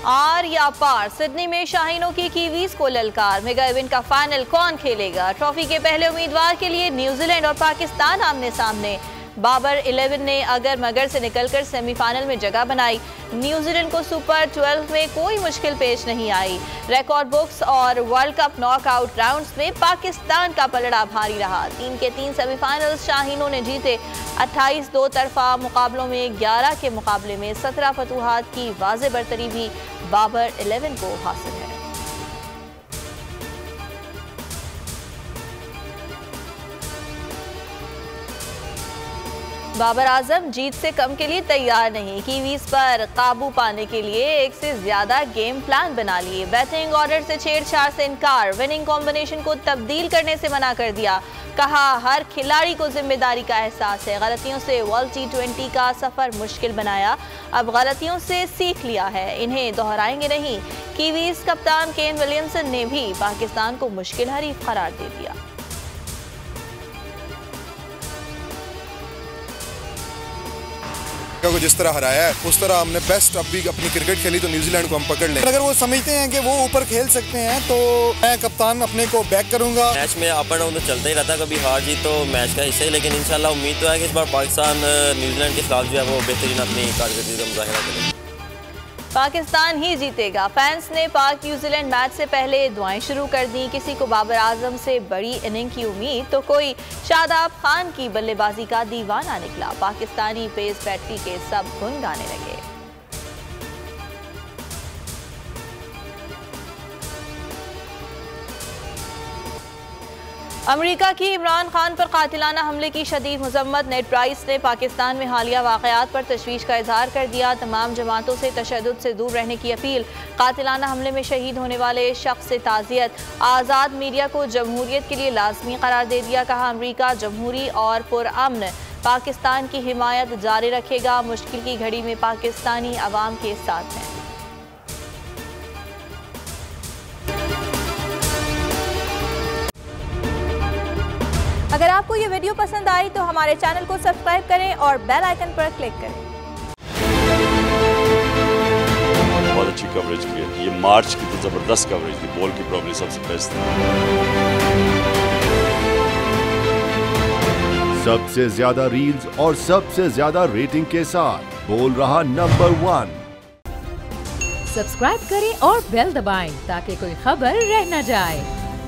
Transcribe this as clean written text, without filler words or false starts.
Are या पार, Sydney में शाहीनों की कीवीज को ललकार। मेगा इवेंट का फाइनल कौन खेलेगा? ट्रॉफी के पहले उम्मीदवार के लिए न्यूजीलैंड और पाकिस्तान आमने सामने। बाबर 11 ने अगर मगर से निकलकर सेमीफाइनल में जगह बनाई। न्यूजीलैंड को सुपर 12 में कोई मुश्किल पेश नहीं आई। रिकॉर्ड बुक्स और वर्ल्ड कप नॉकआउट राउंड्स में पाकिस्तान का पलड़ा भारी रहा। 3 के 3 सेमीफाइनल्स शाहीनों ने जीते। 28 दो तरफा मुकाबलों में 11 के मुकाबले में 17 फतूहात की वाज़े बरतरी भी बाबर 11 को हासिल है। बाबर आजम जीत से कम के लिए तैयार नहीं। कीवीज पर काबू पाने के लिए एक से ज्यादा गेम प्लान बना लिए। बैटिंग ऑर्डर से छेड़छाड़ से इनकार। विनिंग कॉम्बिनेशन को तब्दील करने से मना कर दिया। कहा हर खिलाड़ी को जिम्मेदारी का एहसास है। गलतियों से वर्ल्ड T20 का सफर मुश्किल बनाया। अब गलतियों से सीख लिया है, इन्हें दोहराएंगे नहीं। कीवीज कप्तान केन विलियमसन ने भी पाकिस्तान को मुश्किल हरीफ करार दे दिया। को जिस तरह हराया है उस तरह हमने बेस्ट अब भी अपनी क्रिकेट खेली तो न्यूजीलैंड को हम पकड़ लें। अगर वो समझते हैं कि वो ऊपर खेल सकते हैं तो मैं कप्तान अपने को बैक करूंगा। मैच में अप एंड डाउन तो चलता ही रहता है, कभी हार जीत तो मैच का हिस्सा ही, लेकिन इंशाल्लाह उम्मीद तो है कि इस बार पाकिस्तान न्यूजीलैंड के खिलाफ जो है वो बेहतरीन अपनी कारकर्दगी का मुजाहिरा करेगा। पाकिस्तान ही जीतेगा। फैंस ने पाक न्यूजीलैंड मैच से पहले दुआएं शुरू कर दी। किसी को बाबर आजम से बड़ी इनिंग की उम्मीद तो कोई शादाब खान की बल्लेबाजी का दीवाना निकला। पाकिस्तानी पेस बैटरी के सब गुन गाने लगे। अमेरिका की इमरान खान पर कातिलाना हमले की शदीद मजम्मत। नेड प्राइस ने पाकिस्तान में हालिया वाक़यात पर तशवीश का इजहार कर दिया। तमाम जमातों से तशद्दुद से दूर रहने की अपील। कातिलाना हमले में शहीद होने वाले शख्स से ताज़ियत। आज़ाद मीडिया को जमहूरियत के लिए लाजमी करार दे दिया। कहा अमेरिका जमहूरी और पुरअमन पाकिस्तान की हिमायत जारी रखेगा। मुश्किल की घड़ी में पाकिस्तानी अवाम के साथ हैं। अगर आपको ये वीडियो पसंद आई तो हमारे चैनल को सब्सक्राइब करें और बेल आइकन पर क्लिक करें। बहुत अच्छी कवरेज की है। ये मार्च की तो जबरदस्त कवरेज थी। बॉल की प्रॉब्लम सबसे बेस्ट थी। सबसे ज्यादा रील्स और सबसे ज्यादा रेटिंग के साथ बोल रहा नंबर 1। सब्सक्राइब करें और बेल दबाएं ताकि कोई खबर रह न जाए।